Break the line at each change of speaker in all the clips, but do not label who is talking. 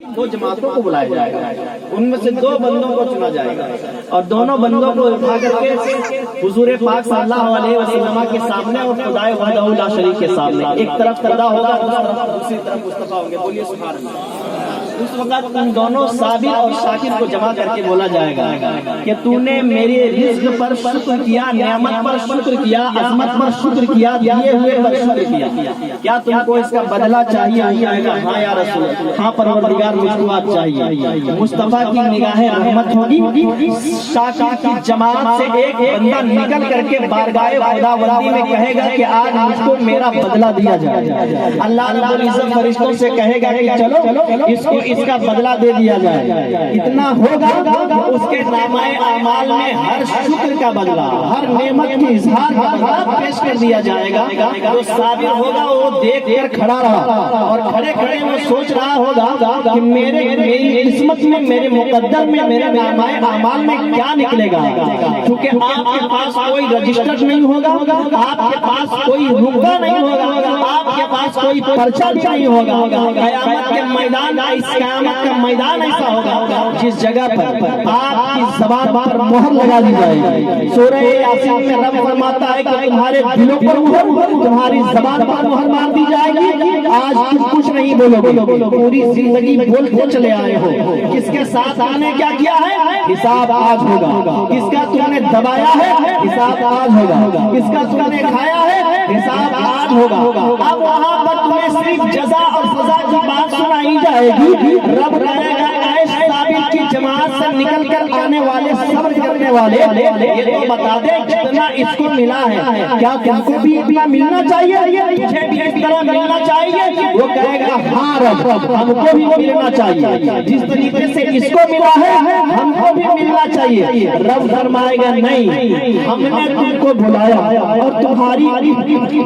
دو جماعتوں کو بلایا جائے گا، ان میں سے دو بندوں کو چنا جائے گا اور دونوں بندوں کو اٹھا کر کے حضور پاک صلی اللہ علیہ وسلم کے سامنے اور خدائے وحدہ لا شریک کے سامنے ایک طرف خدا ہوگا دوسری طرف مصطفیٰ ہوں گے۔ بولیے سبحان اللہ۔ اس وقت ان دونوں صابر اور شاکر کو جمع کر کے بولا جائے گا کہ تو نے میرے رزق پر شکر کیا، نعمت پر شکر کیا، عظمت پر شکر کیا، دیے ہوئے پر شکر کیا، کیا تم کو اس کا بدلہ چاہیے؟ آئے گا ہاں یا رسول، ہاں پروردگار مجھ کو آج چاہیے۔ مصطفیٰ کی نگاہ رحمت ہوگی، شاکر کی جماعت سے ایک بندہ نکل کر کے بارگاہ خداوندی میں کہے گا کہ آج مجھ کو میرا بدلہ دیا جائے۔ اللہ رب العزت فرشتوں سے کہے گا کہ چلو اس کا بدلہ دے دیا جائے۔ اتنا ہوگا کہ اس کے نامہ اعمال میں ہر شکر کا بدلہ، ہر نعمت کی اظہار کا بدلہ پیش کر دیا جائے گا۔ جو صابر ہوگا وہ دیکھ کر کھڑا رہا اور کھڑے کھڑے وہ سوچ رہا ہوگا کہ میری قسمت میں، میرے مقدر میں، میرے نامہ اعمال میں کیا نکلے گا۔ کیونکہ آپ کے پاس کوئی رجسٹر نہیں ہوگا، آپ کے پاس کوئی رتبہ نہیں ہوگا، آپ کے پاس کوئی پرچہ بھی نہیں ہوگا۔ قیامت کے میدان قیامت کا میدان ایسا ہوگا جس جگہ پر آپ کی زبان پر مہر لگا دی جائے گی۔ سورہ یاسین میں رب فرماتا ہے کہ تمہارے دلوں پر مہر، تمہاری زبان پر مہر مار دی جائے گی۔ آج تم کچھ نہیں بولو گے، پوری زندگی بولتے چلے آئے ہو۔ کس کے ساتھ آپ نے کیا کیا ہے؟ حساب آج ہوگا۔ کس کا تم نے دبایا ہے؟ حساب آج ہوگا۔ کس کا تم نے کھایا ہے؟ حساب آج ہوگا۔ اب وہاں پر تمہیں صرف جزا اور سزا کی بات سنائی جائے گی۔ رب کہے گا اے صابر کی جماعت سے نکل کر آنے والے، صبر کرنے والے، یہ تو بتا دے جتنا اس کو ملا ہے کیا تم کو بھی اتنا ملنا چاہیے؟ تجھے بھی اس طرح ملنا چاہیے؟ وہ کہے گا ہاں رب، ہم کو بھی ملنا چاہیے، جس طریقے سے اس کو ملا ہے ہم کو بھی ملنا چاہیے۔ رب فرمائے گا نہیں، ہم نے تم کو بلایا اور تمہاری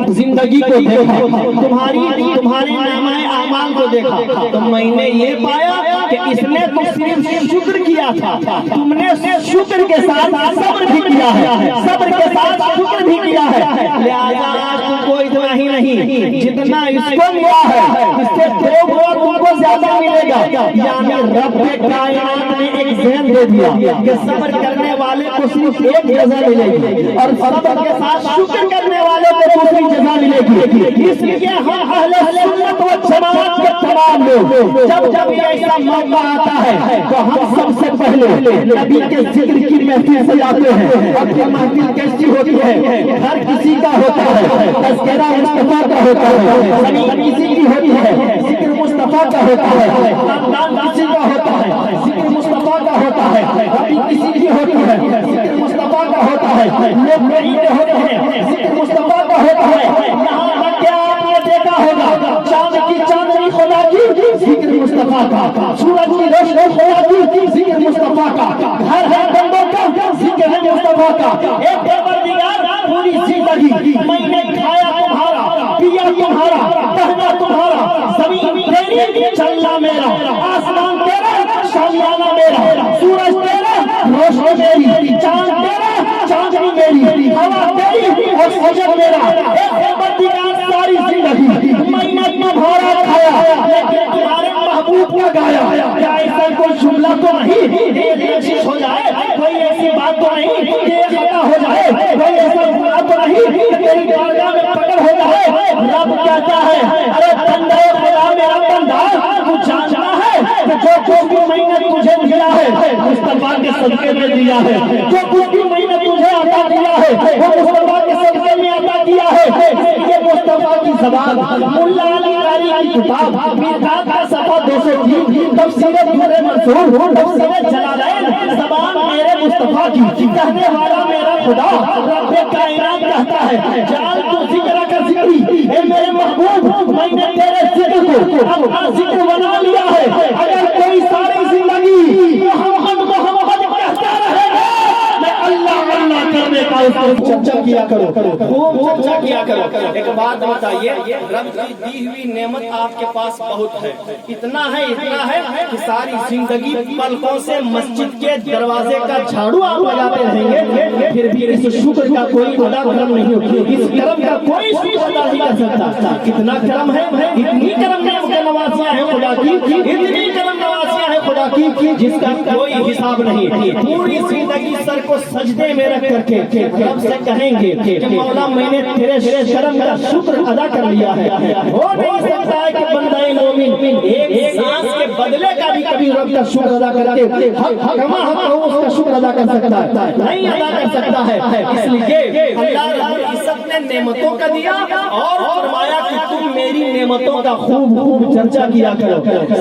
زندگی کو دیکھا، تمہارے نامہ اعمال کو دیکھا تو میں نے یہ پایا کہ اس نے تو صرف شکر کیا تھا، تم نے شکر کے ساتھ صبر بھی کیا ہے، صبر کے ساتھ شکر بھی کیا ہے، لہذا آج تم کو اتنا ہی نہیں، جتنا اس کو ملا ہے اس سے دو گنا تم کو زیادہ ملے گا۔ یعنی رب کائنات نے ایک ذہن دے دیا کہ صبر کرنے والے کو صرف ایک جزا ملے گی اور صبر کے ساتھ شکر کرنے والے کو دوسری جزا ملے گی۔ اس لیے ہم اہل سنت و جماعت کے تمام لوگ جب ایسا موقع آتا ہے تو ہم سب سے پہلے نبی کے ذکر کی محفل سے جاتے ہیں۔ اب یہ محفل کیسی ہوتی ہے؟ ہر کسی کا ہوتا ہے، تذکرہ مصطفیٰ کا ہوتا ہے، زمین کسی کی ہوتی ہے، ذکر مصطفیٰ کا ہوتا ہے، خاندان کسی کا ہوتا ہے، ذکر مصطفیٰ کا ہوتا ہے، نبی کسی کی ہوتی ہے، ذکر مصطفیٰ کا ہوتا ہے، لوگ مہینے ہوتے ہیں، ذکر مصطفیٰ کا ہوتا ہے۔ یہاں تک کہ آپ نے دیکھا ہوگا چاند کی چاندنی خدا کی ذکر مصطفیٰ کا، سورج کی روشنی خدا کی ذکر مصطفیٰ کا، گھر ہے بندوں کا ذکر ہے مصطفیٰ کا۔ ایک پروردگار پوری زندگی میں نے کھایا تمہارا، پیا تمہارا، پہنا تمہارا، زمین تیری، چلنا میرا، آسمان تیرا، شامیانہ میرا، سورج تیرا، روشنی میری، چاند تیرا، چاندنی میری، ہوا تیری اور فجر میرا۔ ایک پروردگار ساری زندگی میں نے تمہارا کھایا لیکن تمہارے محبوب کا گایا۔ کیا ایسا کوئی جملہ تو نہیں یہ چیز ہو جائے، کوئی ایسی بات تو نہیں کہ خطا ہو جائے، کوئی ایسا گناہ تو نہیں کہ تیری بارگاہ میں پکڑ ہو جائے؟ رب کہتا ہے ارے بندے خدا میرا بندہ، تو جانتا ہے کہ جو کچھ بھی میں نے تجھے دیا ہے مصطفیٰ کے صدقے میں دیا ہے، جو کچھ بھی میں نے تجھے عطا کیا ہے وہ مصطفیٰ کے صدقے میں عطا کیا ہے۔ یہ مصطفیٰ کی زبان، ملا علی قاری کی کتاب میقات کا صفحہ 203، تفسیر ابن منصور، تفسیر جلالین، زبان میرے مصطفیٰ کی، کہنے والا میرا خدا رب کائنات کہتا ہے جان تو ذکر کا ذکری، اے میرے محبوب میں نے تیرے ذکر کو اپنا ذکر بنا لیا ہے۔ اگر کوئی ساری زندگی محمد محمد کہتا رہے گا میں اللہ اللہ کرنے کا اس کو چرچا چرچا کیا کرو، خوب چرچا کیا کرو۔ ایک بات بتائیے، رب کی دی ہوئی نعمت آپ کے پاس بہت ہے، اتنا ہے کہ ساری زندگی پلکوں سے مسجد کے دروازے کا جھاڑو آپ لگاتے رہیں گے، پھر بھی اس شکر کا کوئی ادا کرم نہیں ہوگی، اس کرم کا کوئی شکر ادا نہیں کر سکتا۔ کتنا کرم ہے، اتنی کرم نوازیاں ہیں خدا کی، اتنی کرم نوازیاں ہیں خدا کی جس کا کوئی حساب نہیں۔ پوری زندگی سر کو سجدے میں رکھ کر کے رب سے کہیں گے کہ مولا میں نے تیرے کرم کا شکر ادا کر لیا ہے۔ ہو نہیں سکتا ہے کہ بندہ مومن ایک سانس کے بدلے کا بھی کبھی رب کا شکر ادا کر کے اس کا شکر ادا کر سکتا ہے؟ نہیں ادا کر سکتا ہے۔ اس لیے اللہ رب العزت نے نعمتوں کا دیا اور فرمایا کہ تم میری نعمتوں کا خوب چرچا کیا کرو۔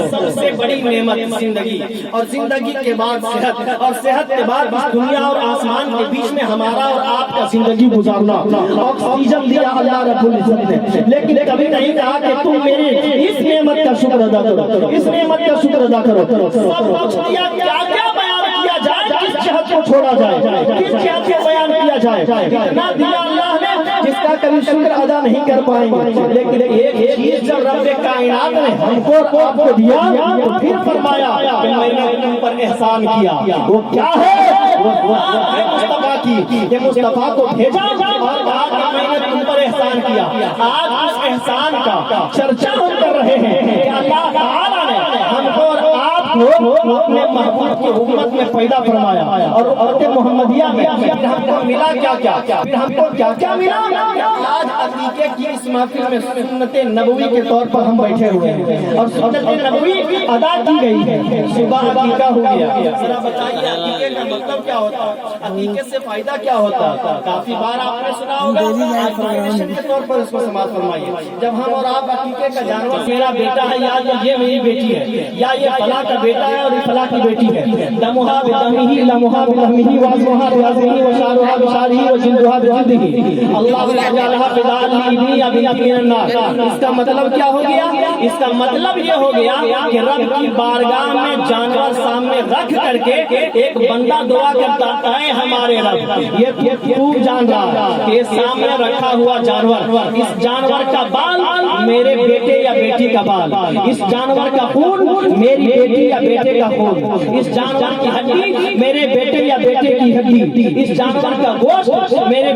سب سے بڑی نعمت زندگی، اور زندگی کے بعد صحت، اور صحت کے بعد دنیا اور آسمان کے بیچ میں ہمارا اور آپ کا زندگی گزارنا۔ آکسیجن دیا اللہ رب العزت نے، لیکن کبھی نہیں کہا کہ تم میری اس نعمت کا شکر ادا کرو، اس نعمت کا شکر ادا کرو۔ سب بخش دیا، کیا کیا بیان کیا جائے، کس جہت کو چھوڑا جائے، کس جہت کو بیان کیا جائے۔ اتنا دیا اللہ نے جس کا کبھی شکر ادا نہیں کر پائیں گے، لیکن ایک چیز جب رب کائنات نے ہم کو اور آپ کو دیا تو پھر فرمایا کہ میں نے تم پر احسان کیا۔ وہ کیا ہے؟ وہ مصطفیٰ کی، کہ مصطفیٰ کو بھیجا اور کہا کہ میں نے تم پر احسان کیا۔ آج اس احسان کا چرچا ہم کر رہے ہیں کہ اللہ تعالیٰ نے ہم کو اور آپ کو اپنے محبوب کی امت میں پیدا فرمایا، اور امت محمدیہ میں پھر ہم کو ملا کیا، پھر ہم کو کیا ملا۔ آج عقیقے کی اس محفل میں سنت نبوی کے طور پر ہم بیٹھے ہوئے ہیں اور سنت نبوی ادا کی گئی ہے۔ صبح عقیقہ ہو گیا، ذرا بتائیے عقیقے کا مطلب کیا ہوتا ہے، عقیقے سے فائدہ کیا ہوتا ہے؟ کافی بار آپ نے سنا ہوگا، انفارمیشن کے طور پر اس کو سماعت فرمائیے۔ جب ہم اور آپ عقیقے کا جانور میرا بیٹا ہے، یا یہ میری بیٹی ہے، یا یہ فلاں کا بیٹا ہے اور یہ فلاں کی بیٹی ہے، دمہا بدمہ لمہا بلہمہ وعظمہا بعظمہ وشارہا بشارہ وجلدہا بجلدہ اللہ تعالیٰ فداء لی ابی من النار۔ اس کا مطلب کیا ہو گیا؟ اس کا مطلب یہ ہو گیا کہ رب کی بارگاہ میں جانور سامنے رکھ کر کے ایک بندہ دعا کرتا ہے، ہمارے رب یہ خوب جان رہا کہ یہ سامنے رکھا ہوا جانور، اس جانور کا بال میرے بیٹے یا بیٹی کا بال، اس جانور کا خون میری بیٹی یا بیٹے کا خون، اس جانور کی ہڈی میرے بیٹے یا بیٹے کی ہڈی، اس جانور کا گوشت میری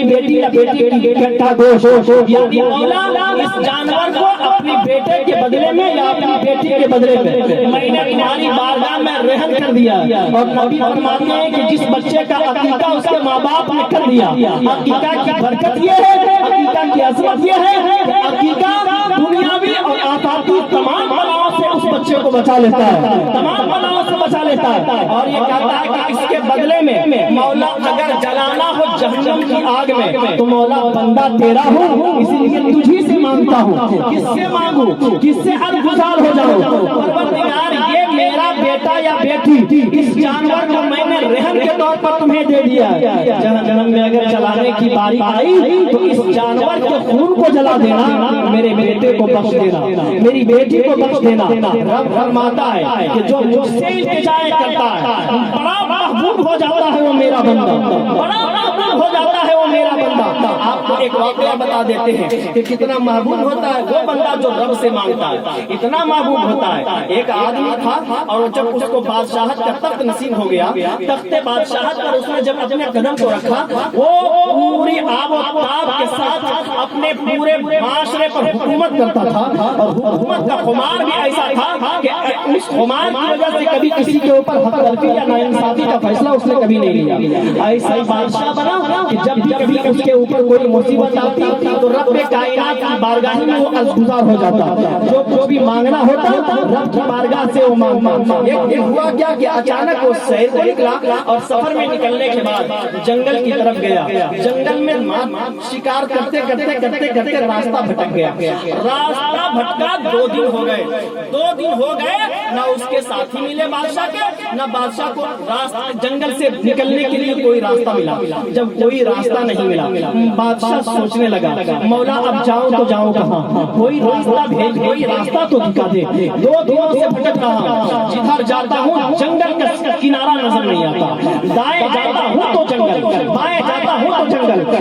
بیٹی یا بیٹے کی اکٹھا گوشت۔ یعنی مولا اس جانور کو اپنی بیٹے کے بدلے میں یا اپنی بیٹی کے بدلے میں نے تمہاری بارگاہ میں رہن کر دیا۔ اور نبی فرماتے ہیں کہ جس بچے کا عقیقہ اس کے ماں باپ نے کر دیا، عقیقہ کی برکت یہ ہے، عقیقہ کی عظمت یہ ہے کہ عقیقہ دنیاوی اور آفاقی تمام بلاؤں سے اس بچے کو بچا لیتا ہے، تمام بلاؤں سے بچا لیتا ہے۔ اور یہ کہتا ہے کہ اس کے بدلے میں مولا اگر جلانا ہو جہنم کی آگ میں تو مولا بندہ تیرا ہوں، اسی لیے تجھی سے مانگتا ہوں۔ کس سے مانگوں، کس سے الگزار ہو جاؤں؟ پروردگار یہ میرا بیٹا یا بیٹی، اس جانور کو میں نے رہن کے طور پر تمہیں دے دیا ہے، جہنم میں اگر جلانے کی باری آئی تو اس جانور کے خون کو جلا دینا، میرے بیٹے کو بخش دینا، میری بیٹی کو بخش دینا۔ رب فرماتا ہے کہ جو مجھ سے التجائے کرتا ہے بڑا محبوب ہو جاتا ہے وہ میرا بندہ، بڑا محبوب ہو جاتا ہے وہ میرا بندہ۔ آپ کو ایک واقعہ بتا دیتے ہیں کہ کتنا محبوب ہوتا ہے وہ بندہ جو رب سے مانگتا ہے، اتنا محبوب ہوتا ہے۔ ایک آدمی تھا اور جب اس کو بادشاہت کا تخت نصیب ہو گیا، تخت بادشاہت پر اس نے جب اپنے قدم کو رکھا، وہ پوری آب و تاب کے ساتھ اپنے پورے معاشرے پر حکومت کرتا تھا، اور حکومت کا خمار بھی ایسا تھا کہ اس خمار کی وجہ سے کبھی کسی کے اوپر حق تلفی یا ناانصافی کا فیصلہ اس نے کبھی نہیں لیا۔ ایسا بادشاہ بنا کہ جب بھی کبھی اس کے اوپر کوئی مصیبت آتی تو رب کائنات کی بارگاہ میں وہ الگزار ہو جاتا، جو بھی مانگنا ہوتا رب کی بارگاہ سے وہ مانگتا۔ ایک دن ہوا کیا کہ اچانک وہ سیر کو نکلا اور سفر میں نکلنے کے بعد جنگل کی طرف گیا، جنگل میں شکار کرتے کرتے کرتے کرتے راستہ بھٹک گیا، راستہ بھٹکا 2 دن ہو گئے، 2 دن ہو گئے، نہ اس کے ساتھی ملے بادشاہ کے، نہ بادشاہ کو راستہ جنگل سے نکلنے کے لیے کوئی راستہ ملا۔ جب کوئی راستہ نہیں ملا بادشاہ سوچنے لگا مولا اب جاؤں تو جاؤں کہاں، کوئی راستہ بھیج، کوئی راستہ تو دکھا دے۔ 2 دنوں سے بھٹک رہا ہوں، جدھر جاتا ہوں جنگل کا کنارہ نظر نہیں آتا، دائیں جاتا ہوں تو جنگل، بائیں جاتا ہوں تو جنگل،